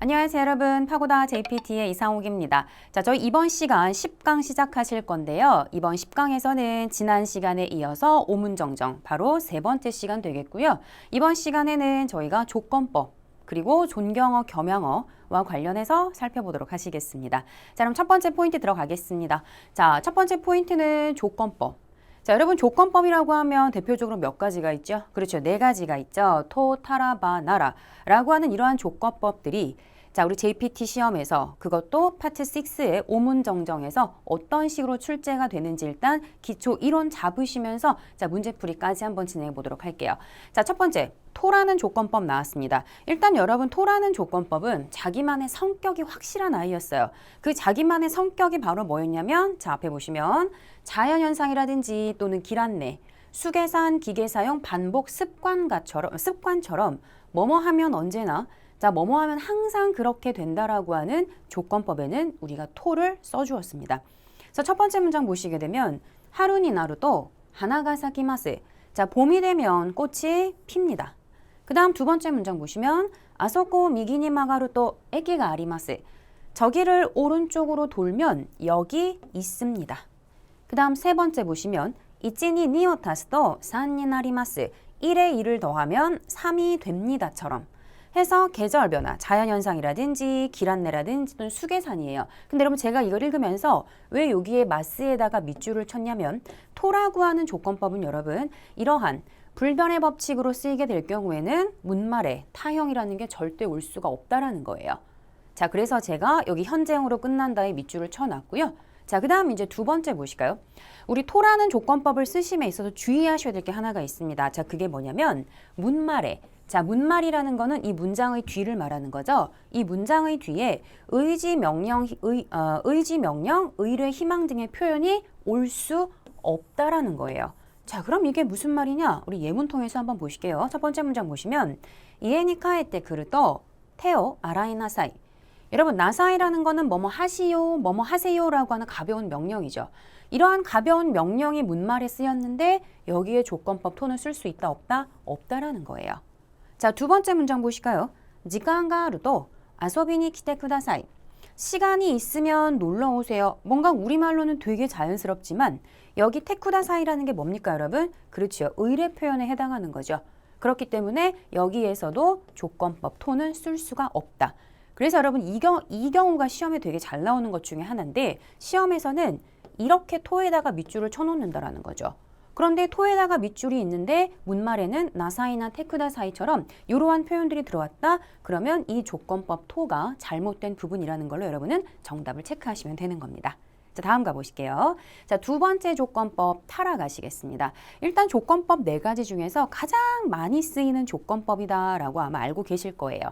안녕하세요 여러분, 파고다 JPT의 이상옥입니다. 자, 저희 이번 시간 10강 시작하실 건데요. 이번 10강에서는 지난 시간에 이어서 오문정정, 바로 세 번째 시간 되겠고요. 이번 시간에는 저희가 조건법, 그리고 존경어, 겸양어와 관련해서 살펴보도록 하시겠습니다. 자, 그럼 첫 번째 포인트 들어가겠습니다. 자, 첫 번째 포인트는 조건법. 자, 여러분 조건법이라고 하면 대표적으로 몇 가지가 있죠? 그렇죠. 네 가지가 있죠. 토, 타라, 바, 나라 라고 하는 이러한 조건법들이 자, 우리 JPT 시험에서 그것도 파트 6의 오문정정에서 어떤 식으로 출제가 되는지 일단 기초 이론 잡으시면서 자, 문제풀이까지 한번 진행해 보도록 할게요. 자, 첫 번째, 토라는 조건법 나왔습니다. 일단 여러분 토라는 조건법은 자기만의 성격이 확실한 아이였어요. 그 자기만의 성격이 바로 뭐였냐면 자, 앞에 보시면 자연현상이라든지 또는 길안내, 수계산, 기계사용, 반복, 습관처럼 뭐뭐 하면 언제나 자, 뭐뭐 하면 항상 그렇게 된다라고 하는 조건법에는 우리가 토를 써주었습니다. 그래서 첫 번째 문장 보시게 되면 하루니 나루도 하나가 사키마스. 자, 봄이 되면 꽃이 핍니다. 그 다음 두 번째 문장 보시면 아소코 미기니 마가루도 에기가 아리마스. 저기를 오른쪽으로 돌면 여기 있습니다. 그 다음 세 번째 보시면 이치니 니오 타스도 산니 나리마스. 1에 2를 더하면 3이 됩니다처럼 해서 계절 변화, 자연현상이라든지 길안내라든지 또는 수계산이에요. 근데 여러분 제가 이걸 읽으면서 왜 여기에 마스에다가 밑줄을 쳤냐면 토라고 하는 조건법은 여러분 이러한 불변의 법칙으로 쓰이게 될 경우에는 문말에 타형이라는 게 절대 올 수가 없다라는 거예요. 자, 그래서 제가 여기 현재형으로 끝난 다음에 밑줄을 쳐놨고요. 자, 그 다음 이제 두 번째 보실까요? 우리 토라는 조건법을 쓰심에 있어서 주의하셔야 될 게 하나가 있습니다. 자, 그게 뭐냐면 문말에 자, 문말이라는 거는 이 문장의 뒤를 말하는 거죠. 이 문장의 뒤에 의지, 명령, 의뢰, 희망 등의 표현이 올 수 없다라는 거예요. 자, 그럼 이게 무슨 말이냐? 우리 예문 통해서 한번 보실게요. 첫 번째 문장 보시면 이에니카에테 그르도 테오 아라이 나사이. 여러분 나사이라는 거는 뭐뭐 하시오, 뭐뭐 하세요라고 하는 가벼운 명령이죠. 이러한 가벼운 명령이 문말에 쓰였는데 여기에 조건법 톤을 쓸 수 있다, 없다? 없다라는 거예요. 자, 두 번째 문장 보실까요? 지간가 아루도 아소비니 키테 쿠다사이. 시간이 있으면 놀러 오세요. 뭔가 우리말로는 되게 자연스럽지만 여기 테쿠다사이라는 게 뭡니까, 여러분? 그렇죠. 의뢰 표현에 해당하는 거죠. 그렇기 때문에 여기에서도 조건법 톤을 쓸 수가 없다. 그래서 여러분 이 경우가 시험에 되게 잘 나오는 것 중에 하나인데 시험에서는 이렇게 토에다가 밑줄을 쳐놓는다라는 거죠. 그런데 토에다가 밑줄이 있는데 문말에는 나사이나 테쿠다사이처럼 이러한 표현들이 들어왔다. 그러면 이 조건법 토가 잘못된 부분이라는 걸로 여러분은 정답을 체크하시면 되는 겁니다. 자, 다음 가보실게요. 자, 두 번째 조건법 타라 가시겠습니다. 일단 조건법 네 가지 중에서 가장 많이 쓰이는 조건법이다라고 아마 알고 계실 거예요.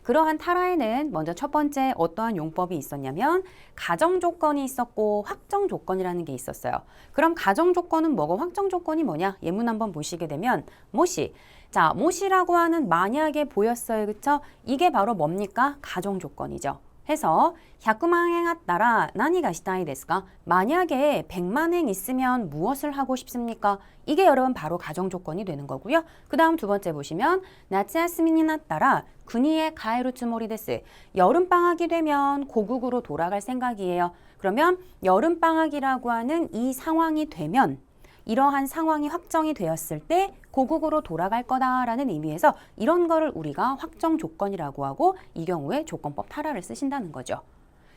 그러한 타라에는 먼저 첫 번째 어떠한 용법이 있었냐면 가정 조건이 있었고 확정 조건이라는 게 있었어요. 그럼 가정 조건은 뭐고 확정 조건이 뭐냐? 예문 한번 보시게 되면 모시. 자, 모시라고 하는 만약에 보였어요. 그쵸? 이게 바로 뭡니까? 가정 조건이죠. 해서 100만행 따라 나니가 시다이 데스까? 만약에 100만행 있으면 무엇을 하고 싶습니까? 이게 여러분 바로 가정 조건이 되는 거고요. 그 다음 두 번째 보시면 나츠야스미니 따라 군위에 가에루 츠모리 데스. 여름방학이 되면 고국으로 돌아갈 생각이에요. 그러면 여름방학이라고 하는 이 상황이 되면 이러한 상황이 확정이 되었을 때 고국으로 돌아갈 거다라는 의미에서 이런 거를 우리가 확정 조건이라고 하고 이 경우에 조건법 타라를 쓰신다는 거죠.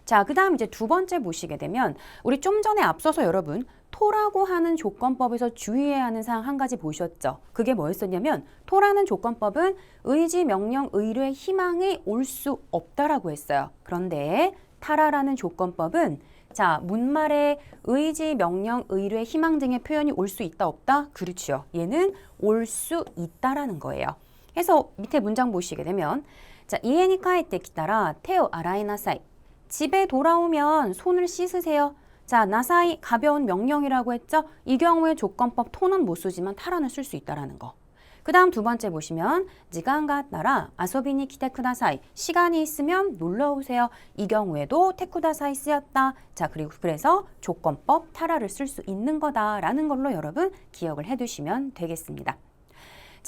자, 그 다음 이제 두 번째 보시게 되면 우리 좀 전에 앞서서 여러분 토라고 하는 조건법에서 주의해야 하는 사항 한 가지 보셨죠? 그게 뭐였었냐면 토라는 조건법은 의지, 명령, 의뢰, 희망이 올 수 없다라고 했어요. 그런데 타라라는 조건법은 자, 문말에 의지, 명령, 의뢰, 희망 등의 표현이 올 수 있다, 없다? 그렇죠. 얘는 올 수 있다라는 거예요. 그래서 밑에 문장 보시게 되면 자, 이에니 카에테 키타라 테오 아라이 나사이. 집에 돌아오면 손을 씻으세요. 자, 나사이 가벼운 명령이라고 했죠? 이 경우에 조건법 토는 못 쓰지만 타라는 쓸 수 있다라는 거. 그 다음 두 번째 보시면 지간가 따라 아소비니 키테 쿠다사이. 시간이 있으면 놀러 오세요. 이 경우에도 테쿠다사이 쓰였다. 자, 그리고 그래서 조건법 타라를 쓸 수 있는 거다라는 걸로 여러분 기억을 해두시면 되겠습니다.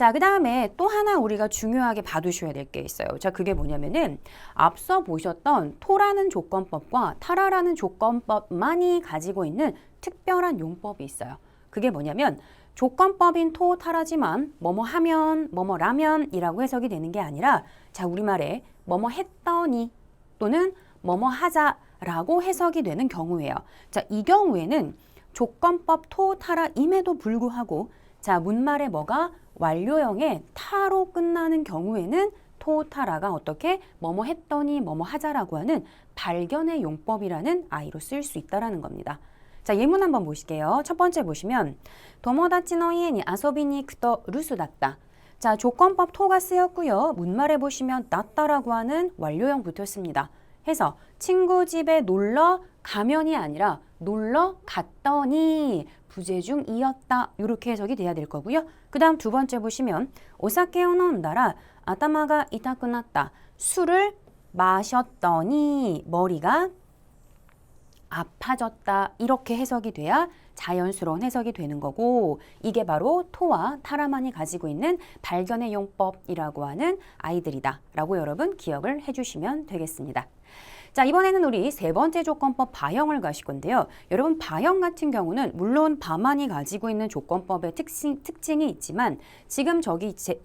자, 그 다음에 또 하나 우리가 중요하게 봐두셔야 될 게 있어요. 자, 그게 뭐냐면은 앞서 보셨던 토라는 조건법과 타라라는 조건법만이 가지고 있는 특별한 용법이 있어요. 그게 뭐냐면 조건법인 토, 타라지만 뭐뭐 하면, 뭐뭐라면이라고 해석이 되는 게 아니라 자, 우리말에 뭐뭐 했더니 또는 뭐뭐 하자라고 해석이 되는 경우예요. 자, 이 경우에는 조건법 토, 타라임에도 불구하고 자, 문말에 뭐가 완료형의 타로 끝나는 경우에는 토, 타라가 어떻게 뭐뭐 했더니 뭐뭐 하자라고 하는 발견의 용법이라는 아이로 쓸 수 있다라는 겁니다. 자, 예문 한번 보실게요. 첫 번째 보시면 도모다치노 이에니 아소비니 크토 루스다った. 자, 조건법 토가 쓰였고요. 문말에 보시면 낫다라고 하는 완료형 붙었습니다. 해서 친구 집에 놀러 가면이 아니라 놀러 갔더니 부재중이었다. 이렇게 해석이 돼야 될 거고요. 그 다음 두 번째 보시면 오사케を飲んだら 아타마가 이타쿠났다. 술을 마셨더니 머리가 아파졌다. 이렇게 해석이 돼야 자연스러운 해석이 되는 거고 이게 바로 토와 타라만이 가지고 있는 발견의 용법이라고 하는 아이들이다 라고 여러분 기억을 해주시면 되겠습니다. 자, 이번에는 우리 세 번째 조건법 바형을 가실 건데요. 여러분 바형 같은 경우는 물론 바만이 가지고 있는 조건법의 특징이 있지만 지금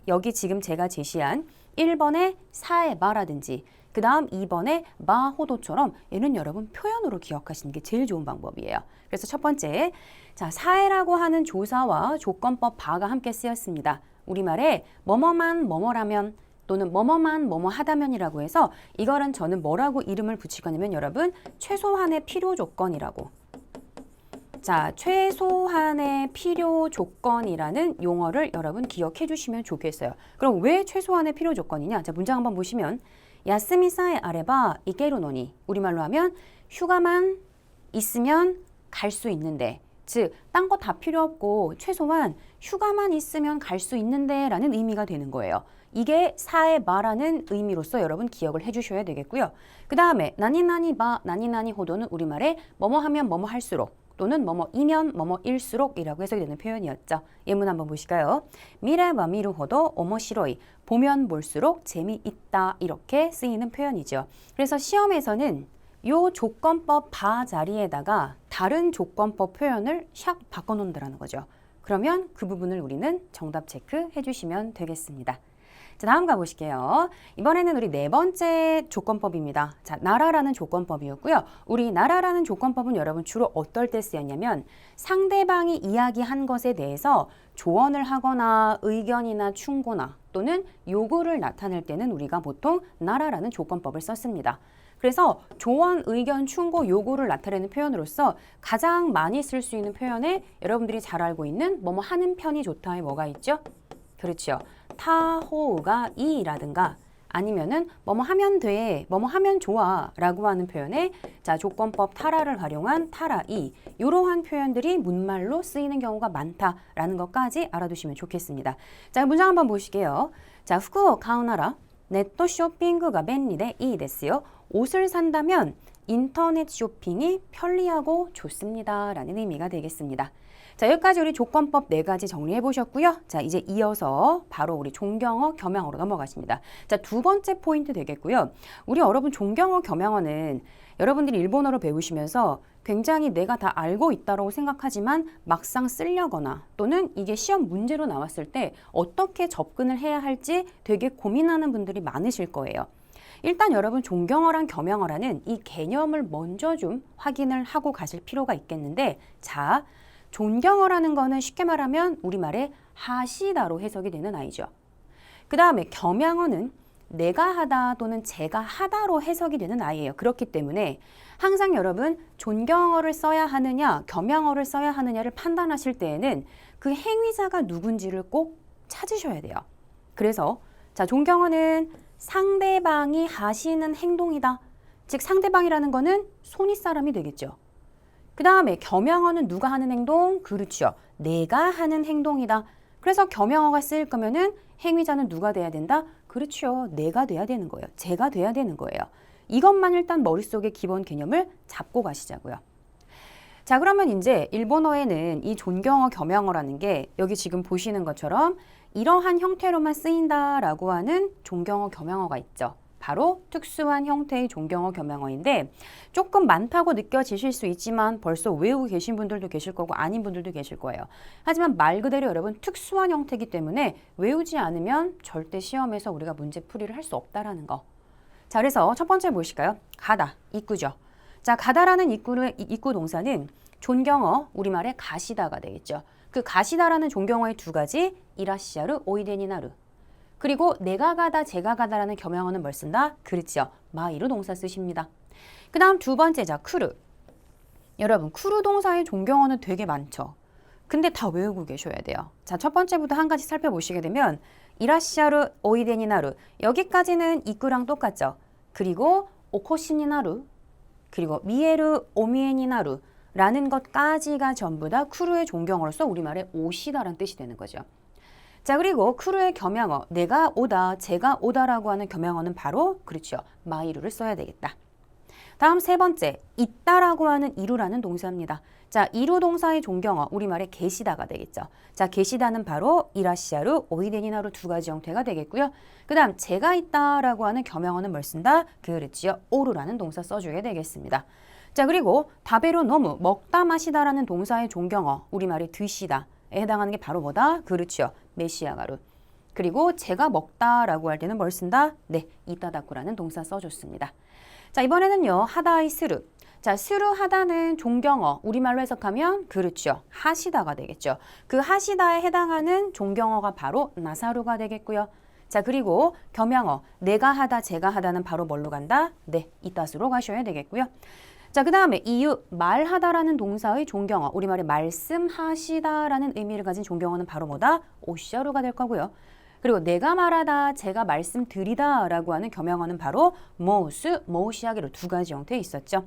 여기 지금 제가 제시한 1번의 사의 바라든지 그 다음 2번의 마호도처럼 얘는 여러분 표현으로 기억하시는 게 제일 좋은 방법이에요. 그래서 첫 번째, 자, 사회라고 하는 조사와 조건법 바가 함께 쓰였습니다. 우리말에 뭐뭐만 뭐뭐라면 또는 뭐뭐만 뭐뭐 하다면이라고 해서 이거는 저는 뭐라고 이름을 붙일 거냐면 여러분 최소한의 필요 조건이라고. 자, 최소한의 필요 조건이라는 용어를 여러분 기억해 주시면 좋겠어요. 그럼 왜 최소한의 필요 조건이냐? 자, 문장 한번 보시면 야스미 사에 아레바 이게로노니 우리말로 하면 휴가만 있으면 갈 수 있는데 즉 딴 거 다 필요 없고 최소한 휴가만 있으면 갈 수 있는데 라는 의미가 되는 거예요. 이게 사에 바라는 의미로서 여러분 기억을 해주셔야 되겠고요. 그 다음에 나니나니 바 나니나니 호도는 우리말에 뭐뭐 하면 뭐뭐 할수록 또는 뭐뭐이면 뭐뭐일수록이라고 해석이 되는 표현이었죠. 예문 한번 보실까요? 미래와 미루호도 오모시로이 보면 볼수록 재미있다 이렇게 쓰이는 표현이죠. 그래서 시험에서는 요 조건법 바 자리에다가 다른 조건법 표현을 샥 바꿔놓는다는 거죠. 그러면 그 부분을 우리는 정답 체크해 주시면 되겠습니다. 자, 다음 가보실게요. 이번에는 우리 네 번째 조건법입니다. 자, 나라라는 조건법이었고요. 우리 나라라는 조건법은 여러분 주로 어떨 때 쓰였냐면 상대방이 이야기한 것에 대해서 조언을 하거나 의견이나 충고나 또는 요구를 나타낼 때는 우리가 보통 나라라는 조건법을 썼습니다. 그래서 조언, 의견, 충고, 요구를 나타내는 표현으로서 가장 많이 쓸 수 있는 표현에 여러분들이 잘 알고 있는 뭐뭐 하는 편이 좋다에 뭐가 있죠? 그렇죠. 타호우가 이라든가 아니면은 뭐뭐 하면 돼, 뭐뭐 하면 좋아 라고 하는 표현에 자, 조건법 타라를 활용한 타라이 이러한 표현들이 문말로 쓰이는 경우가 많다라는 것까지 알아두시면 좋겠습니다. 자, 문장 한번 보실게요. 자, 후쿠오 가오나라 네트 쇼핑가便利でいいですよ. 옷을 산다면 인터넷 쇼핑이 편리하고 좋습니다 라는 의미가 되겠습니다. 자, 여기까지 우리 조건법 4가지 정리해 보셨고요. 자, 이제 이어서 바로 우리 종경어, 겸양어로 넘어가십니다. 자, 두 번째 포인트 되겠고요. 우리 여러분 종경어, 겸양어는 여러분들이 일본어로 배우시면서 굉장히 내가 다 알고 있다고 생각하지만 막상 쓰려거나 또는 이게 시험 문제로 나왔을 때 어떻게 접근을 해야 할지 되게 고민하는 분들이 많으실 거예요. 일단 여러분 종경어랑 겸양어라는 이 개념을 먼저 좀 확인을 하고 가실 필요가 있겠는데 자, 존경어라는 거는 쉽게 말하면 우리말에 하시다로 해석이 되는 아이죠. 그 다음에 겸양어는 내가 하다 또는 제가 하다로 해석이 되는 아이예요. 그렇기 때문에 항상 여러분 존경어를 써야 하느냐 겸양어를 써야 하느냐를 판단하실 때에는 그 행위자가 누군지를 꼭 찾으셔야 돼요. 그래서 자, 존경어는 상대방이 하시는 행동이다. 즉 상대방이라는 거는 손윗사람이 되겠죠. 그 다음에 겸양어는 누가 하는 행동? 그렇죠. 내가 하는 행동이다. 그래서 겸양어가 쓰일 거면은 행위자는 누가 돼야 된다? 그렇죠. 내가 돼야 되는 거예요. 제가 돼야 되는 거예요. 이것만 일단 머릿속에 기본 개념을 잡고 가시자고요. 자, 그러면 이제 일본어에는 이 존경어, 겸양어라는 게 여기 지금 보시는 것처럼 이러한 형태로만 쓰인다라고 하는 종경어 겸양어가 있죠. 바로 특수한 형태의 종경어 겸양어인데 조금 많다고 느껴지실 수 있지만 벌써 외우고 계신 분들도 계실 거고 아닌 분들도 계실 거예요. 하지만 말 그대로 여러분 특수한 형태이기 때문에 외우지 않으면 절대 시험에서 우리가 문제풀이를 할 수 없다라는 거. 자, 그래서 첫 번째 무엇일까요? 가다, 입구죠. 자, 가다라는 입구 동사는 존경어, 우리말의 가시다가 되겠죠. 그 가시다라는 존경어의 두 가지, 이라시아르, 오이데니나르. 그리고 내가 가다, 제가 가다라는 겸양어는 뭘 쓴다? 그렇죠. 마이루 동사 쓰십니다. 그 다음 두 번째, 자, 크루. 여러분, 크루 동사의 존경어는 되게 많죠. 근데 다 외우고 계셔야 돼요. 자, 첫 번째부터 한 가지 살펴보시게 되면 이라시아르, 오이데니나르. 여기까지는 입구랑 똑같죠. 그리고 오코시니나르, 그리고 미에르, 오미에니나르 라는 것까지가 전부 다 크루의 존경어로서 우리말에 오시다라는 뜻이 되는 거죠. 자, 그리고 크루의 겸양어, 내가 오다, 제가 오다라고 하는 겸양어는 바로 그렇죠. 마이루를 써야 되겠다. 다음 세 번째, 있다라고 하는 이루라는 동사입니다. 자, 이루 동사의 존경어, 우리말에 계시다가 되겠죠. 자, 계시다는 바로 이라시아르, 오이데니나루 두 가지 형태가 되겠고요. 그 다음 제가 있다라고 하는 겸양어는 뭘 쓴다? 그렇지요. 오루라는 동사 써주게 되겠습니다. 자, 그리고 다베로 너무, 먹다 마시다라는 동사의 존경어, 우리말에 드시다. 에 해당하는 게 바로 뭐다? 그렇죠. 메시아가루. 그리고 제가 먹다라고 할 때는 뭘 쓴다? 네, 이따다쿠라는 동사 써줬습니다. 자, 이번에는요. 하다의 스루. 자, 스루 하다는 존경어, 우리말로 해석하면 그렇죠. 하시다가 되겠죠. 그 하시다에 해당하는 존경어가 바로 나사루가 되겠고요. 자, 그리고 겸양어, 내가 하다, 제가 하다는 바로 뭘로 간다? 네, 이따스로 가셔야 되겠고요. 자, 그 다음에 이유, 말하다라는 동사의 존경어, 우리말에 말씀하시다라는 의미를 가진 존경어는 바로 뭐다? 오시아루가 될 거고요. 그리고 내가 말하다, 제가 말씀드리다라고 하는 겸양어는 바로 모우스, 모우시아기로 두 가지 형태에 있었죠.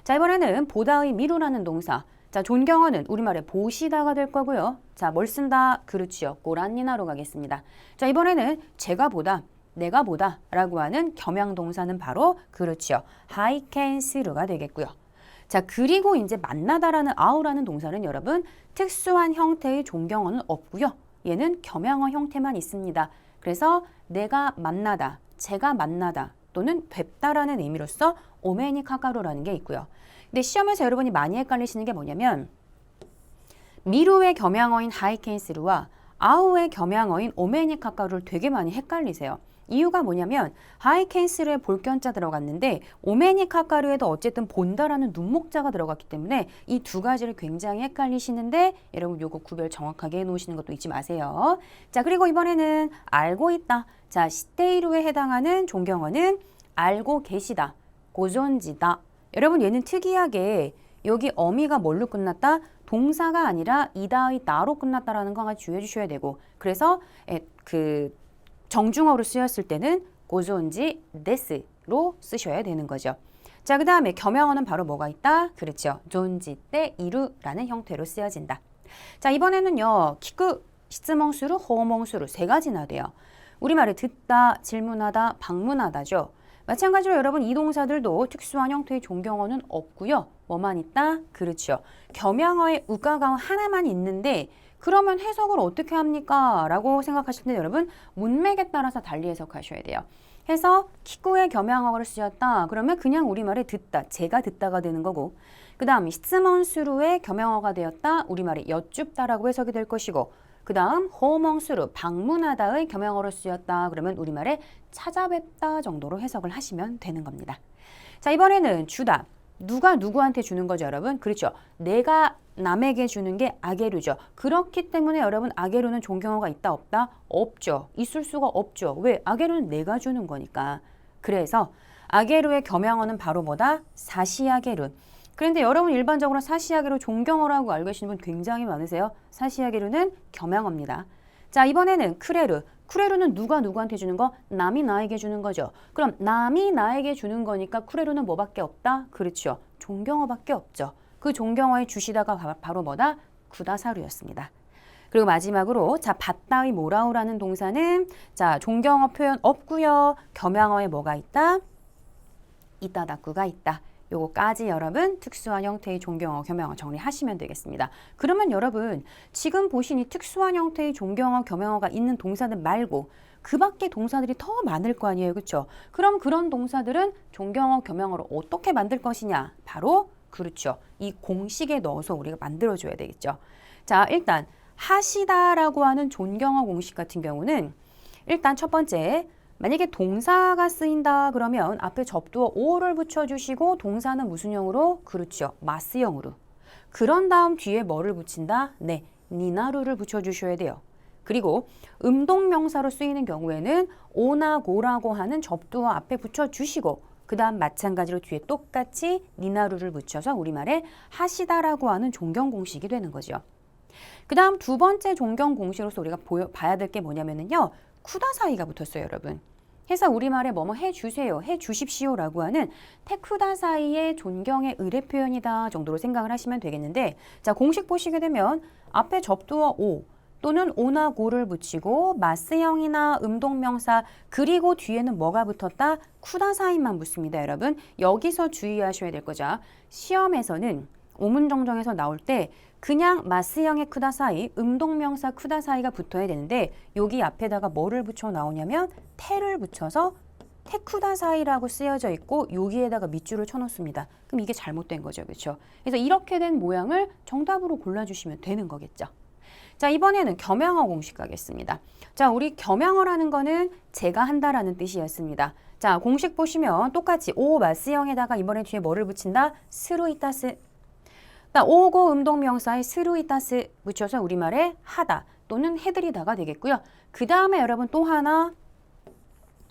자, 이번에는 보다의 미루라는 동사. 자, 존경어는 우리말에 보시다가 될 거고요. 자, 뭘 쓴다? 그렇지요. 꼬란니나로 가겠습니다. 자, 이번에는 제가 보다, 내가 보다 라고 하는 겸양동사는 바로 그렇죠. 하이켄스루가 되겠고요. 자, 그리고 이제 만나다라는 아우라는 동사는 여러분 특수한 형태의 존경어는 없고요. 얘는 겸양어 형태만 있습니다. 그래서 내가 만나다, 제가 만나다 또는 뵙다라는 의미로서 오메니 카가루라는 게 있고요. 근데 시험에서 여러분이 많이 헷갈리시는 게 뭐냐면 미루의 겸양어인 하이켄스루와 아우의 겸양어인 오메니 카가루를 되게 많이 헷갈리세요. 이유가 뭐냐면 하이켄스루에 볼견자 들어갔는데 오메니 카가루에도 어쨌든 본다라는 눈목자가 들어갔기 때문에 이 두 가지를 굉장히 헷갈리시는데 여러분 요거 구별 정확하게 해놓으시는 것도 잊지 마세요. 자, 그리고 이번에는 알고 있다. 자, 시테이루에 해당하는 존경어는 알고 계시다, 고존지다. 여러분 얘는 특이하게 여기 어미가 뭘로 끝났다? 동사가 아니라 이다의 나로 끝났다라는 거 하나 주의해 주셔야 되고 그래서 정중어로 쓰였을 때는 고존지 데스로 쓰셔야 되는 거죠. 자, 그 다음에 겸양어는 바로 뭐가 있다? 그렇죠. 존지 때 이루라는 형태로 쓰여진다. 자, 이번에는요. 키쿠, 시츠몽수루, 호몽수루 세 가지나 돼요. 우리말에 듣다, 질문하다, 방문하다죠. 마찬가지로 여러분 이 동사들도 특수한 형태의 존경어는 없고요. 뭐만 있다? 그렇죠. 겸양어의 우가가오 하나만 있는데 그러면 해석을 어떻게 합니까? 라고 생각하실 때 여러분 문맥에 따라서 달리 해석하셔야 돼요. 해서 키쿠의 겸양어를 쓰였다. 그러면 그냥 우리말에 듣다, 제가 듣다가 되는 거고 그 다음 시츠몬수루의 겸양어가 되었다. 우리말에 여쭙다라고 해석이 될 것이고 그 다음 호몽수루, 방문하다의 겸양어로 쓰였다. 그러면 우리말에 찾아뵙다 정도로 해석을 하시면 되는 겁니다. 자, 이번에는 주다. 누가 누구한테 주는 거죠, 여러분? 그렇죠. 내가 남에게 주는 게 아게루죠. 그렇기 때문에 여러분 아게루는 존경어가 있다 없다? 없죠. 있을 수가 없죠. 왜? 아게루는 내가 주는 거니까. 그래서 아게루의 겸양어는 바로 뭐다? 사시아게루. 그런데 여러분 일반적으로 사시아게루 존경어라고 알고 계시는 분 굉장히 많으세요. 사시아게루는 겸양어입니다. 자, 이번에는 크레루. 크레루는 누가 누구한테 주는 거? 남이 나에게 주는 거죠. 그럼 남이 나에게 주는 거니까 크레루는 뭐밖에 없다? 그렇죠. 존경어밖에 없죠. 그 존경어의 주시다가 바로 뭐다? 구다사루였습니다. 그리고 마지막으로 자, 받다의 모라우라는 동사는 자, 존경어 표현 없고요. 겸양어에 뭐가 있다? 이따다쿠가 있다. 요거까지 여러분 특수한 형태의 존경어, 겸용어 정리하시면 되겠습니다. 그러면 여러분 지금 보신 이 특수한 형태의 존경어, 겸용어가 있는 동사들 말고 그 밖에 동사들이 더 많을 거 아니에요. 그렇죠? 그럼 그런 동사들은 존경어, 겸용어로 어떻게 만들 것이냐? 바로 그렇죠. 이 공식에 넣어서 우리가 만들어줘야 되겠죠. 자, 일단 하시다라고 하는 존경어 공식 같은 경우는 일단 첫 번째 만약에 동사가 쓰인다 그러면 앞에 접두어 오를 붙여주시고 동사는 무슨 형으로? 그렇죠. 마스형으로. 그런 다음 뒤에 뭐를 붙인다? 네, 니나루를 붙여주셔야 돼요. 그리고 음동명사로 쓰이는 경우에는 오나 고라고 하는 접두어 앞에 붙여주시고 그 다음 마찬가지로 뒤에 똑같이 니나루를 붙여서 우리말에 하시다라고 하는 존경 공식이 되는 거죠. 그 다음 두 번째 존경 공식으로서 우리가 봐야 될 게 뭐냐면요. 쿠다사이가 붙었어요, 여러분. 해서 우리말에 뭐뭐 해주세요, 해주십시오라고 하는 테쿠다사이의 존경의 의뢰 표현이다 정도로 생각을 하시면 되겠는데 자, 공식 보시게 되면 앞에 접두어 오 또는 오나 고를 붙이고 마스형이나 음동명사 그리고 뒤에는 뭐가 붙었다? 쿠다사이만 붙습니다, 여러분. 여기서 주의하셔야 될 거죠. 시험에서는 오문정정에서 나올 때 그냥 마스형의 쿠다사이, 음동명사 쿠다사이가 붙어야 되는데 여기 앞에다가 뭐를 붙여 나오냐면 테를 붙여서 테쿠다사이라고 쓰여져 있고 여기에다가 밑줄을 쳐놓습니다. 그럼 이게 잘못된 거죠. 그렇죠? 그래서 이렇게 된 모양을 정답으로 골라주시면 되는 거겠죠. 자, 이번에는 겸양어 공식 가겠습니다. 자, 우리 겸양어라는 거는 제가 한다라는 뜻이었습니다. 자, 공식 보시면 똑같이 오 마스형에다가 이번에 뒤에 뭐를 붙인다? 스루이타스. 오고 음동명사에 스루이타스 붙여서 우리말에 하다 또는 해드리다가 되겠고요. 그 다음에 여러분 또 하나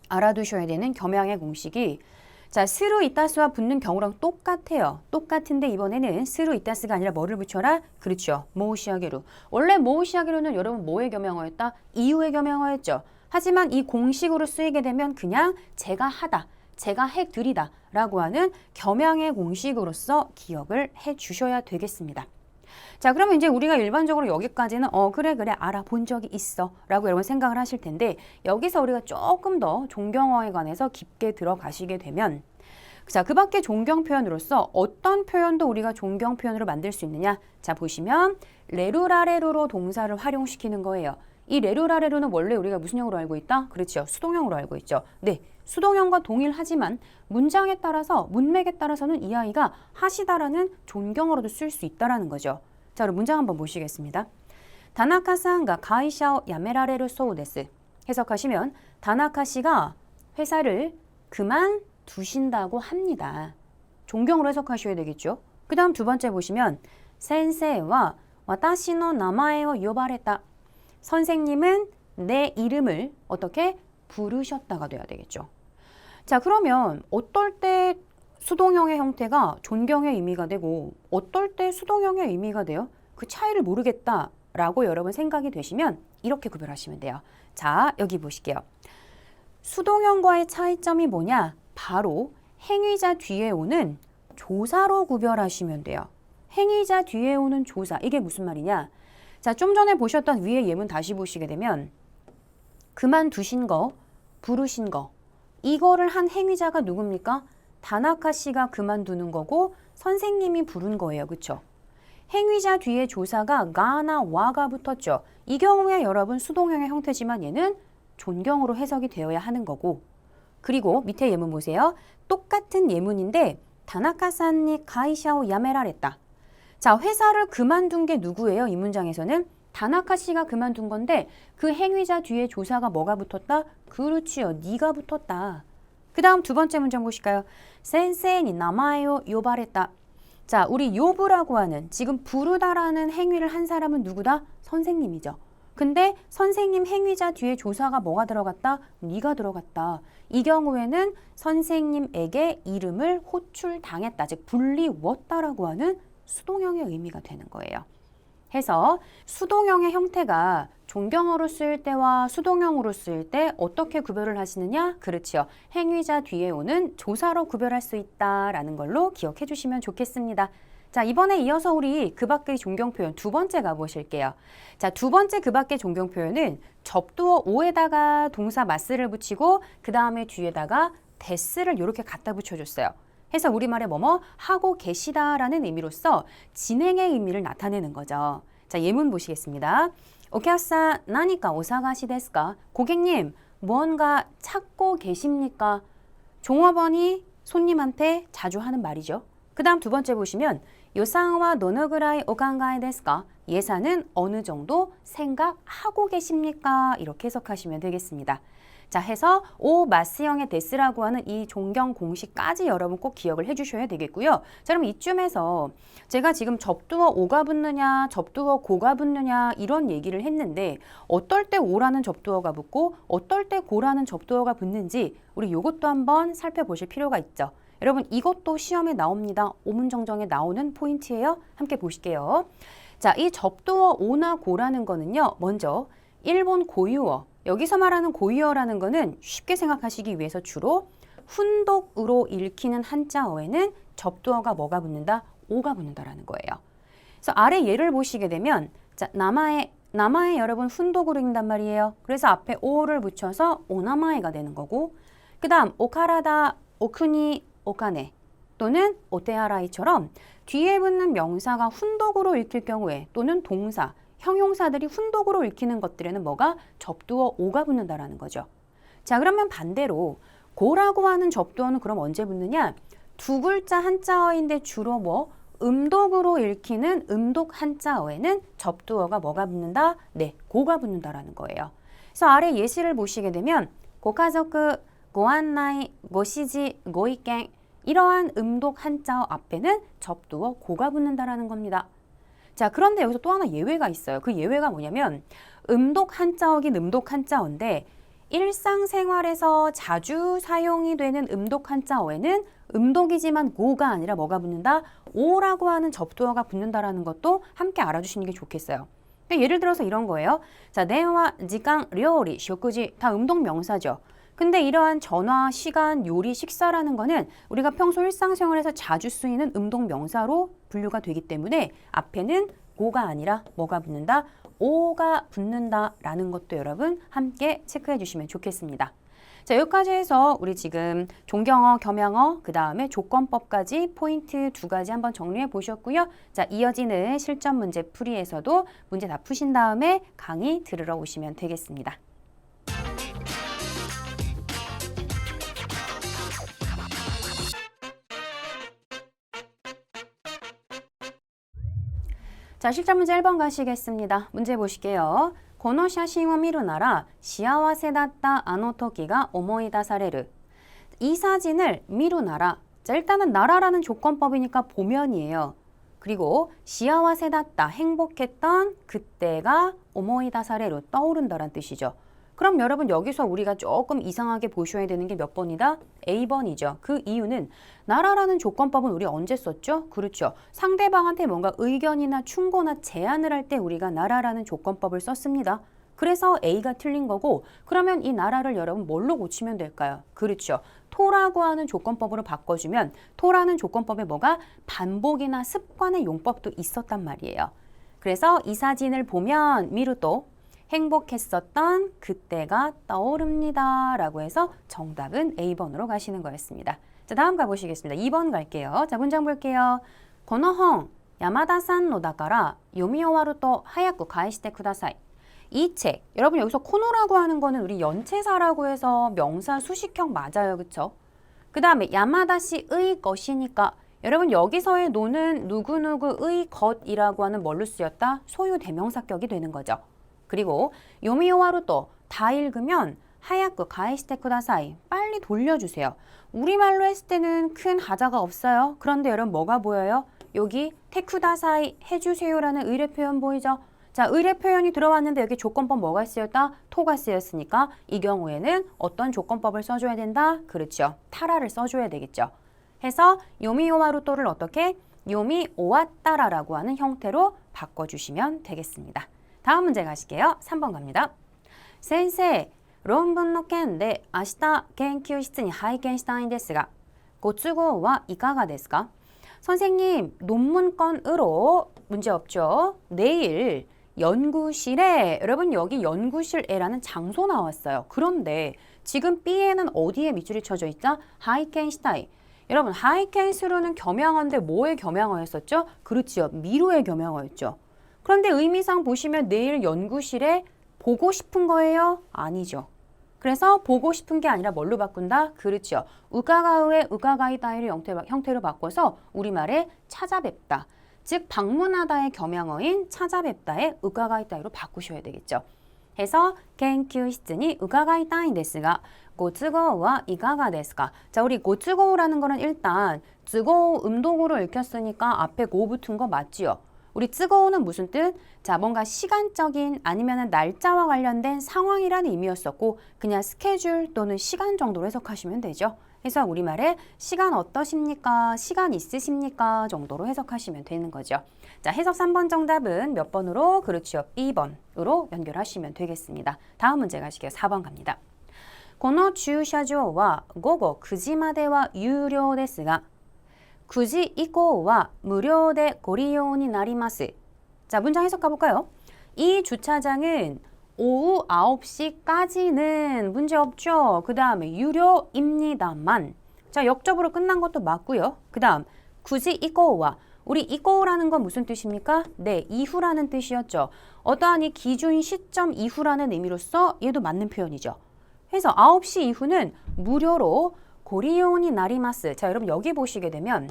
알아두셔야 되는 겸양의 공식이 자, 스루이타스와 붙는 경우랑 똑같아요. 똑같은데 이번에는 스루이타스가 아니라 뭐를 붙여라? 그렇죠. 모우시아게루. 원래 모우시아게루는 여러분 뭐의 겸양어였다? 이유의 겸양어였죠. 하지만 이 공식으로 쓰이게 되면 그냥 제가 하다, 제가 해드리다 라고 하는 겸양의 공식으로서 기억을 해 주셔야 되겠습니다. 자, 그러면 이제 우리가 일반적으로 여기까지는 그래 알아본 적이 있어 라고 여러분 생각을 하실 텐데 여기서 우리가 조금 더 존경어에 관해서 깊게 들어가시게 되면 자, 그 밖에 존경 표현으로서 어떤 표현도 우리가 존경 표현으로 만들 수 있느냐? 자, 보시면 레루라레루로 동사를 활용시키는 거예요. 이 레루라레루는 원래 우리가 무슨 형으로 알고 있다? 그렇죠. 수동형으로 알고 있죠. 네, 수동형과 동일하지만 문장에 따라서 문맥에 따라서는 이 아이가 하시다라는 존경어로도 쓸 수 있다라는 거죠. 자, 그럼 문장 한번 보시겠습니다. 다나카さんが 会社を 야메라레루 소우 데스. 해석하시면 다나카 씨가 회사를 그만두신다고 합니다. 존경으로 해석하셔야 되겠죠. 그 다음 두 번째 보시면 센세와 와타시노 나마에오 요바레타. 선생님은 내 이름을 어떻게 부르셨다가 돼야 되겠죠. 자, 그러면 어떨 때 수동형의 형태가 존경의 의미가 되고 어떨 때 수동형의 의미가 돼요? 그 차이를 모르겠다라고 여러분 생각이 되시면 이렇게 구별하시면 돼요. 자, 여기 보실게요. 수동형과의 차이점이 뭐냐? 바로 행위자 뒤에 오는 조사로 구별하시면 돼요. 행위자 뒤에 오는 조사. 이게 무슨 말이냐? 자, 좀 전에 보셨던 위의 예문 다시 보시게 되면 그만두신 거, 부르신 거. 이거를 한 행위자가 누굽니까? 다나카 씨가 그만두는 거고 선생님이 부른 거예요. 그렇죠? 행위자 뒤에 조사가 가나 와가 붙었죠. 이 경우에 여러분 수동형의 형태지만 얘는 존경으로 해석이 되어야 하는 거고 그리고 밑에 예문 보세요. 똑같은 예문인데 다나카さんに 会社を 야메라랬다. 자, 회사를 그만둔 게 누구예요? 이 문장에서는 다나카 씨가 그만둔 건데 그 행위자 뒤에 조사가 뭐가 붙었다? 그렇지요. 네가 붙었다. 그 다음 두 번째 문장 보실까요? 센세니 나마에요 요바랬다. 자, 우리 요부라고 하는 지금 부르다라는 행위를 한 사람은 누구다? 선생님이죠. 근데 선생님 행위자 뒤에 조사가 뭐가 들어갔다? 네가 들어갔다. 이 경우에는 선생님에게 이름을 호출당했다. 즉 불리웠다라고 하는 수동형의 의미가 되는 거예요. 해서 수동형의 형태가 존경어로 쓰일 때와 수동형으로 쓰일 때 어떻게 구별을 하시느냐? 그렇죠. 행위자 뒤에 오는 조사로 구별할 수 있다라는 걸로 기억해 주시면 좋겠습니다. 자, 이번에 이어서 우리 그 밖의 존경 표현 두 번째 가보실게요. 자, 두 번째 그 밖의 존경 표현은 접두어 오에다가 동사 마스를 붙이고 그 다음에 뒤에다가 데스를 이렇게 갖다 붙여줬어요. 해서 우리말에 뭐뭐 하고 계시다라는 의미로서 진행의 의미를 나타내는 거죠. 자, 예문 보시겠습니다. 오케아사 나니까 오사가시 데스까? 고객님, 무언가 찾고 계십니까? 종업원이 손님한테 자주 하는 말이죠. 그 다음 두 번째 보시면 요상와 노노그라이 오칸가이 데스까? 예산은 어느 정도 생각하고 계십니까? 이렇게 해석하시면 되겠습니다. 자, 해서 오 마스형의 데스라고 하는 이 존경 공식까지 여러분 꼭 기억을 해주셔야 되겠고요. 자, 그럼 이쯤에서 제가 지금 접두어 오가 붙느냐, 접두어 고가 붙느냐 이런 얘기를 했는데 어떨 때 오라는 접두어가 붙고 어떨 때 고라는 접두어가 붙는지 우리 이것도 한번 살펴보실 필요가 있죠. 여러분 이것도 시험에 나옵니다. 오문정정에 나오는 포인트예요. 함께 보실게요. 자, 이 접두어 오나 고라는 거는요. 먼저 일본 고유어, 여기서 말하는 고유어라는 거는 쉽게 생각하시기 위해서 주로 훈독으로 읽히는 한자어에는 접두어가 뭐가 붙는다? 오가 붙는다라는 거예요. 그래서 아래 예를 보시게 되면 자, 나마에 여러분 훈독으로 읽는단 말이에요. 그래서 앞에 오를 붙여서 오나마에가 되는 거고 그 다음 오카라다, 오쿠니, 오카네 또는 오테아라이처럼 뒤에 붙는 명사가 훈독으로 읽힐 경우에 또는 동사, 형용사들이 훈독으로 읽히는 것들에는 뭐가? 접두어 오가 붙는다라는 거죠. 자, 그러면 반대로 고라고 하는 접두어는 그럼 언제 붙느냐? 두 글자 한자어인데 주로 뭐? 음독으로 읽히는 음독 한자어에는 접두어가 뭐가 붙는다? 네, 고가 붙는다라는 거예요. 그래서 아래 예시를 보시게 되면 고가족그, 고안나이, 고시지, 고이갱 이러한 음독 한자어 앞에는 접두어 고가 붙는다라는 겁니다. 자, 그런데 여기서 또 하나 예외가 있어요. 그 예외가 뭐냐면 음독 한자어긴 음독 한자어인데 일상생활에서 자주 사용이 되는 음독 한자어에는 음독이지만 고가 아니라 뭐가 붙는다? 오라고 하는 접두어가 붙는다라는 것도 함께 알아주시는 게 좋겠어요. 그러니까 예를 들어서 이런 거예요. 자,電話, 시간, 료리, 쇼쿠지 다 음독 명사죠. 근데 이러한 전화, 시간, 요리, 식사라는 거는 우리가 평소 일상생활에서 자주 쓰이는 음독 명사로 분류가 되기 때문에 앞에는 고가 아니라 뭐가 붙는다? 오가 붙는다라는 것도 여러분 함께 체크해 주시면 좋겠습니다. 자, 여기까지 해서 우리 지금 존경어, 겸양어, 그 다음에 조건법까지 포인트 두 가지 한번 정리해 보셨고요. 자, 이어지는 실전 문제 풀이에서도 문제 다 푸신 다음에 강의 들으러 오시면 되겠습니다. 자, 실전 문제 1번 가시겠습니다. 문제 보실게요. この写真を見るなら幸せだったあの時が思い出される. 이 사진을 미루나라. 자, 일단은 나라라는 조건법이니까 보면이에요. 그리고 시아와세다다 행복했던 그때가 오모이다사레루 떠오른다란 뜻이죠. 그럼 여러분 여기서 우리가 조금 이상하게 보셔야 되는 게 몇 번이다? A번이죠. 그 이유는 나라라는 조건법은 우리 언제 썼죠? 그렇죠. 상대방한테 뭔가 의견이나 충고나 제안을 할 때 우리가 나라라는 조건법을 썼습니다. 그래서 A가 틀린 거고 그러면 이 나라를 여러분 뭘로 고치면 될까요? 그렇죠. 토라고 하는 조건법으로 바꿔주면 토라는 조건법에 뭐가 반복이나 습관의 용법도 있었단 말이에요. 그래서 이 사진을 보면 미루또 행복했었던 그때가 떠오릅니다 라고 해서 정답은 A번으로 가시는 거였습니다. 자, 다음 가보시겠습니다. 2번 갈게요. 자, 문장 볼게요. この本山田さんのだから読み終わると早く返してください. 이 책, 여러분 여기서 코노라고 하는 거는 우리 연체사라고 해서 명사 수식형 맞아요. 그쵸? 그 다음에 야마다시의 것이니까 여러분 여기서의 노는 누구누구의 것이라고 하는 뭘로 쓰였다? 소유 대명사격이 되는 거죠. 그리고 요미오와루또 다 읽으면 하야쿠 가에시테 쿠다사이 빨리 돌려주세요. 우리말로 했을 때는 큰 하자가 없어요. 그런데 여러분 뭐가 보여요? 여기 테쿠다사이 해주세요라는 의뢰 표현 보이죠? 자, 의뢰 표현이 들어왔는데 여기 조건법 뭐가 쓰였다? 토가 쓰였으니까 이 경우에는 어떤 조건법을 써줘야 된다? 그렇죠. 타라를 써줘야 되겠죠. 해서 요미오와루또를 어떻게? 요미오왔다라라고 하는 형태로 바꿔주시면 되겠습니다. 다음 문제 가실게요. 3번 갑니다. 先生、論文の件で明日研究室に拝見したいんですが、ご都合はいかがですか? 선생님, 논문 건으로 문제 없죠? 내일 연구실에, 여러분 여기 연구실에라는 장소 나왔어요. 그런데 지금 B에는 어디에 밑줄이 쳐져 있죠? 하이켄시타이. 여러분 하이케이스로는 겸양어인데 뭐의 겸양어였었죠? 그렇지요. 미루의 겸양어였죠. 그런데 의미상 보시면 내일 연구실에 보고 싶은 거예요? 아니죠. 그래서 보고 싶은 게 아니라 뭘로 바꾼다? 그렇죠. 우가가우의 우가가이다이를 형태로 바꿔서 우리말에 찾아뵙다. 즉 방문하다의 겸양어인 찾아뵙다의 우가가이다이로 바꾸셔야 되겠죠. 해서研究室に 伺いたいんですが ご都合は いかがですか? 자, 우리 고츠고우라는 거는 일단 쯔고우 음독으로 읽혔으니까 앞에 고 붙은 거 맞지요? 우리 쯔고우는 무슨 뜻? 자, 뭔가 시간적인 아니면 날짜와 관련된 상황이라는 의미였었고 그냥 스케줄 또는 시간 정도로 해석하시면 되죠. 그래서 우리말에 시간 어떠십니까? 시간 있으십니까? 정도로 해석하시면 되는 거죠. 자, 해석 3번 정답은 몇 번으로? 그렇죠. B번으로 연결하시면 되겠습니다. 다음 문제 가실게요. 4번 갑니다. この駐車場は午後9時までは有料ですが 9時以降は無料でご利用になります. 자, 문장 해석 가볼까요? 이 주차장은 오후 9시까지는 문제없죠. 그 다음에 유료입니다만. 자, 역접으로 끝난 것도 맞고요. 그 다음 9시 이거와 우리 이거라는 건 무슨 뜻입니까? 네, 이후라는 뜻이었죠. 어떠한 이 기준 시점 이후라는 의미로서 얘도 맞는 표현이죠. 그래서 9시 이후는 무료로 고리온이 나리마스. 자, 여러분 여기 보시게 되면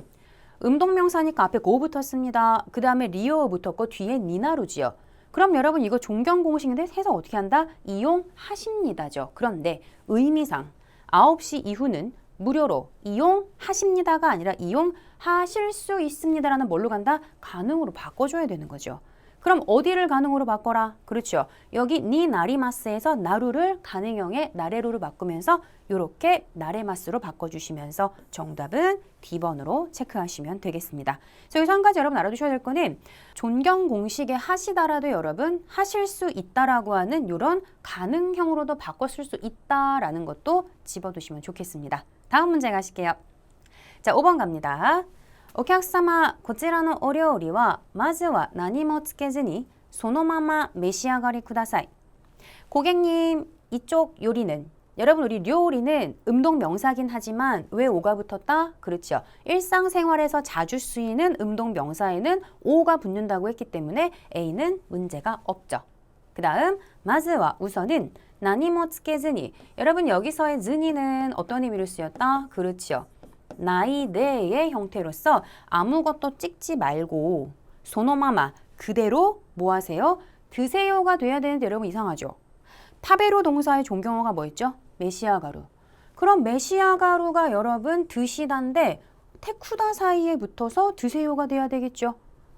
음동명사니까 앞에 고 붙었습니다. 그 다음에 리오 붙었고 뒤에 니나루지요. 그럼 여러분 이거 종경공식인데 해석 어떻게 한다? 이용하십니다죠. 그런데 의미상 9시 이후는 무료로 이용하십니다가 아니라 이용하실 수 있습니다라는 뭘로 간다? 가능으로 바꿔줘야 되는 거죠. 그럼 어디를 가능으로 바꿔라? 그렇죠. 여기 니 나리마스에서 나루를 가능형의 나레루로 바꾸면서 이렇게 나레마스로 바꿔주시면서 정답은 D번으로 체크하시면 되겠습니다. 여기서 한 가지 여러분 알아두셔야 될 거는 존경 공식에 하시다라도 여러분 하실 수 있다라고 하는 이런 가능형으로도 바꿔 쓸 수 있다라는 것도 집어두시면 좋겠습니다. 다음 문제 가실게요. 자, 5번 갑니다. お客様、こちらのお料理はまずは何もつけずにそのまま召し上がりください. 고객님, 이쪽 요리는 여러분 우리 료리는 음동명사긴 하지만 왜 오가 붙었다? 그렇죠. 일상생활에서 자주 쓰이는 음동명사에는 오가 붙는다고 했기 때문에 A는 문제가 없죠. 그 다음 마즈와 우선은 나니모 츠케즈니 여러분 여기서의 즈니는 어떤 의미로 쓰였다? 그렇죠. 나이 내의 형태로서 아무것도 찍지 말고 소노마마 그대로 뭐 하세요? 드세요가 돼야 되는데 여러분 이상하죠? 타베로 동사의 종경어가 뭐였죠? 메시아가루. 그럼 메시아가루가 여러분 드시다인데 테쿠다 사이에 붙어서 드세요가 돼야 되겠죠?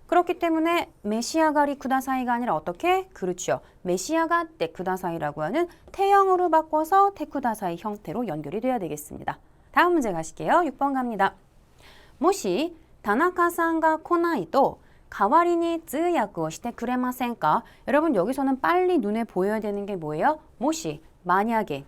그렇기 때문에 메시아가리 쿠다사이가 아니라 어떻게? 그렇죠. 메시아가 테쿠다사이라고 하는 태형으로 바꿔서 테쿠다사이 형태로 연결이 돼야 되겠습니다. 다음 문제 가실게요. 6번 갑니다. もし田中さんが来ないと代わりに通訳をしてくれませんか? 여러분 여기서는 빨리 눈에 보여야 되는 게 뭐예요? もし 만약에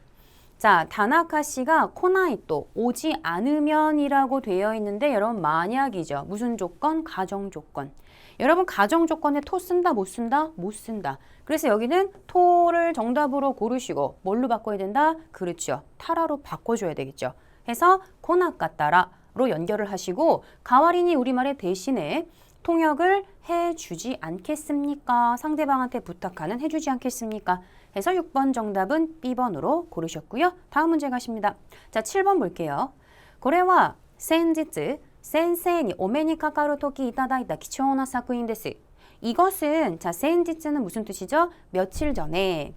자, 다나카 씨가 코나이또 오지 않으면이라고 되어 있는데 여러분 만약이죠. 무슨 조건? 가정 조건. 여러분 가정 조건에 토 쓴다 못 쓴다? 못 쓴다. 그래서 여기는 토를 정답으로 고르시고 뭘로 바꿔야 된다? 그렇죠. 타라로 바꿔줘야 되겠죠. 해서 코나까따라로 연결을 하시고 가와리니 우리말의 대신에 통역을 해주지 않겠습니까? 상대방한테 부탁하는 해주지 않겠습니까? 해서 6번 정답은 B번으로 고르셨고요. 다음 문제 가십니다. 자, 7번 볼게요. これは先日先生にお目にかかるときいただいた貴重な作品です. 이것은 자,先日는 무슨 뜻이죠? 며칠 전에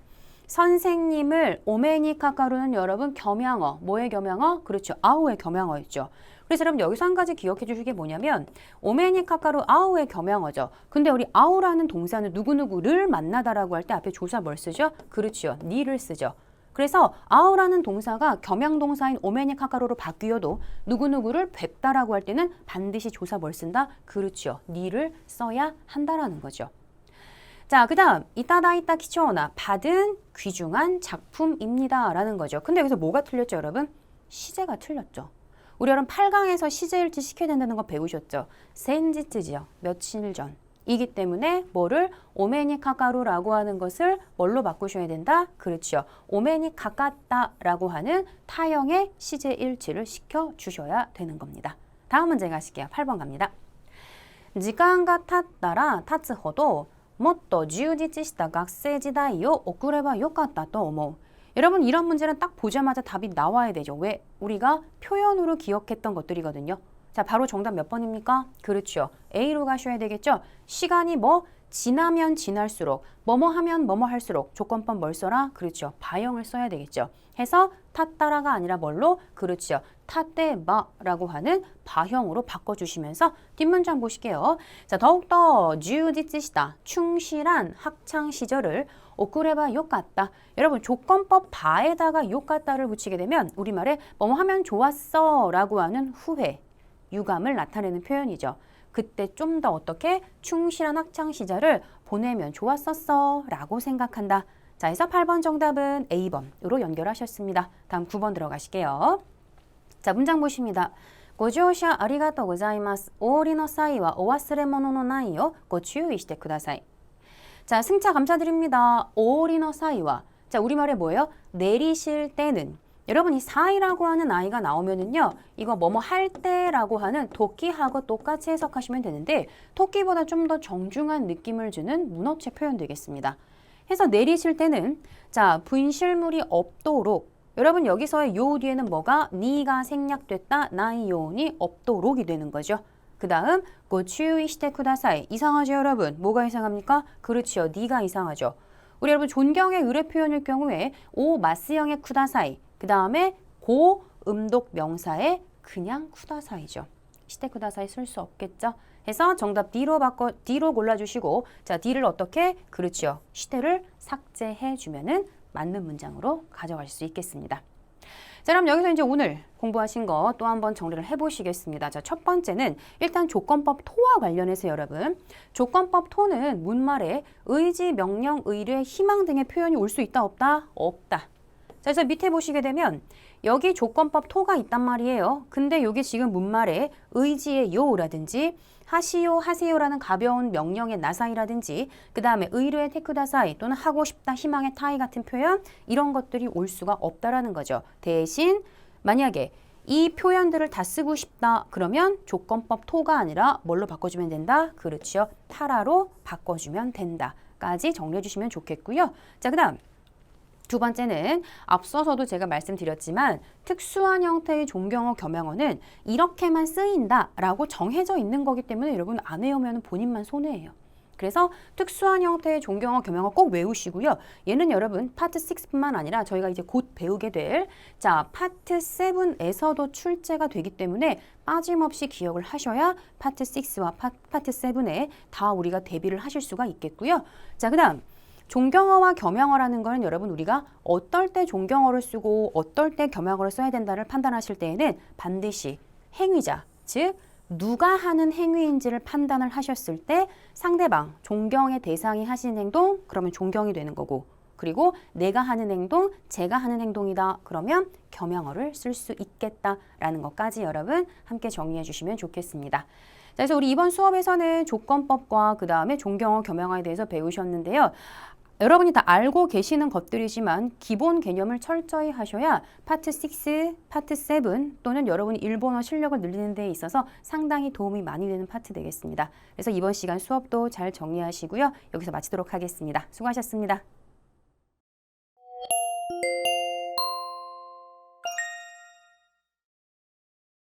선생님을 오메니 카카루는 여러분 겸양어. 뭐의 겸양어? 그렇죠. 아우의 겸양어였죠. 그래서 여러분 여기서 한 가지 기억해 주실 게 뭐냐면 오메니 카카루 아우의 겸양어죠. 근데 우리 아우라는 동사는 누구누구를 만나다라고 할 때 앞에 조사 뭘 쓰죠? 그렇죠. 니를 쓰죠. 그래서 아우라는 동사가 겸양동사인 오메니 카카루로 바뀌어도 누구누구를 뵙다라고 할 때는 반드시 조사 뭘 쓴다? 그렇죠. 니를 써야 한다라는 거죠. 자, 그 다음 이따다이따 키초나 받은 귀중한 작품입니다 라는 거죠. 근데 여기서 뭐가 틀렸죠 여러분? 시제가 틀렸죠. 우리 여러분 8강에서 시제일치 시켜야 된다는 거 배우셨죠? 센지트지요. 며칠 전. 이기 때문에 뭐를 오메니 카카루라고 하는 것을 뭘로 바꾸셔야 된다? 그렇죠. 오메니 가깝다라고 하는 타형의 시제 일치를 시켜주셔야 되는 겁니다. 다음 문제 가실게요. 8번 갑니다. 時間が経ったら経つほどもっと充実した学生時代を送ればよかったと思う. 여러분 이런 문제는 딱 보자마자 답이 나와야 되죠. 왜? 우리가 표현으로 기억했던 것들이거든요. 자, 바로 정답 몇 번입니까? 그렇죠. A로 가셔야 되겠죠. 시간이 뭐? 지나면 지날수록, 뭐뭐 하면 뭐뭐 할수록 조건법 뭘 써라? 그렇죠. 바형을 써야 되겠죠. 해서 탔다라가 아니라 뭘로? 그렇죠. 타떼바라고 하는 바형으로 바꿔주시면서 뒷문장 보실게요. 자, 더욱더 주지치시다, 충실한 학창 시절을 오꾸레바 욕같다. 여러분 조건법 바에다가 욕같다를 붙이게 되면 우리말에 뭐뭐 하면 좋았어 라고 하는 후회, 유감을 나타내는 표현이죠. 그때 좀 더 어떻게 충실한 학창 시절을 보내면 좋았었어 라고 생각한다. 자, 해서 8번 정답은 A번으로 연결하셨습니다. 다음 9번 들어가실게요. 자, 문장 보십니다. ご乗車ありがとうございます。お降りの際はお忘れ物のないようご注意してください. 자, 승차 감사드립니다. 오리너 사이와. 자, 우리말에 뭐예요? 내리실 때는. 여러분 이 사이라고 하는 아이가 나오면은요, 이거 뭐뭐 할 때라고 하는 도끼하고 똑같이 해석하시면 되는데 토끼보다 좀 더 정중한 느낌을 주는 문어체 표현 되겠습니다. 해서 내리실 때는 자, 분실물이 없도록. 여러분 여기서의 요 뒤에는 뭐가? 니가 생략됐다, 나이 요온이 없도록이 되는 거죠. 그 다음 고 주의시테 쿠다사이. 이상하죠 여러분? 뭐가 이상합니까? 그렇죠. 니가 이상하죠. 우리 여러분 존경의 의뢰 표현일 경우에 오 마스형의 쿠다사이. 그 다음에 고 음독 명사의 그냥 쿠다사이죠. 시테 쿠다사이 쓸 수 없겠죠. 해서 정답 D로 골라주시고 자, D를 어떻게? 그렇죠. 시테를 삭제해 주면은 맞는 문장으로 가져갈 수 있겠습니다. 자, 그럼 여기서 이제 오늘 공부하신 거 또 한번 정리를 해보시겠습니다. 자, 첫 번째는 일단 조건법 토와 관련해서 여러분, 조건법 토는 문말에 의지, 명령, 의뢰, 희망 등의 표현이 올 수 있다, 없다? 없다. 자, 그래서 밑에 보시게 되면 여기 조건법 토가 있단 말이에요. 근데 여기 지금 문말에 의지의 요라든지 하시오, 하세요라는 가벼운 명령의 나사이라든지 그 다음에 의뢰의 테크다사이 또는 하고 싶다, 희망의 타이 같은 표현 이런 것들이 올 수가 없다라는 거죠. 대신 만약에 이 표현들을 다 쓰고 싶다 그러면 조건법 토가 아니라 뭘로 바꿔주면 된다? 그렇죠. 타라로 바꿔주면 된다까지 정리해 주시면 좋겠고요. 자, 그 다음 두 번째는 앞서서도 제가 말씀드렸지만 특수한 형태의 종경어, 겸용어는 이렇게만 쓰인다라고 정해져 있는 거기 때문에 여러분 안 외우면 본인만 손해예요. 그래서 특수한 형태의 종경어, 겸용어 꼭 외우시고요. 얘는 여러분 파트 6뿐만 아니라 저희가 이제 곧 배우게 될 자, 파트 7에서도 출제가 되기 때문에 빠짐없이 기억을 하셔야 파트 6와 파트 7에 다 우리가 대비를 하실 수가 있겠고요. 자, 그 다음 종경어와 겸용어라는 거는 여러분 우리가 어떨 때 종경어를 쓰고 어떨 때 겸용어를 써야 된다를 판단하실 때에는 반드시 행위자, 즉 누가 하는 행위인지를 판단을 하셨을 때 상대방, 존경의 대상이 하시는 행동, 그러면 존경이 되는 거고 그리고 내가 하는 행동, 제가 하는 행동이다. 그러면 겸용어를 쓸 수 있겠다라는 것까지 여러분 함께 정리해 주시면 좋겠습니다. 자, 그래서 우리 이번 수업에서는 조건법과 그 다음에 종경어, 겸용어에 대해서 배우셨는데요. 여러분이 다 알고 계시는 것들이지만 기본 개념을 철저히 하셔야 파트 6, 파트 7 또는 여러분이 일본어 실력을 늘리는 데 있어서 상당히 도움이 많이 되는 파트 되겠습니다. 그래서 이번 시간 수업도 잘 정리하시고요. 여기서 마치도록 하겠습니다. 수고하셨습니다.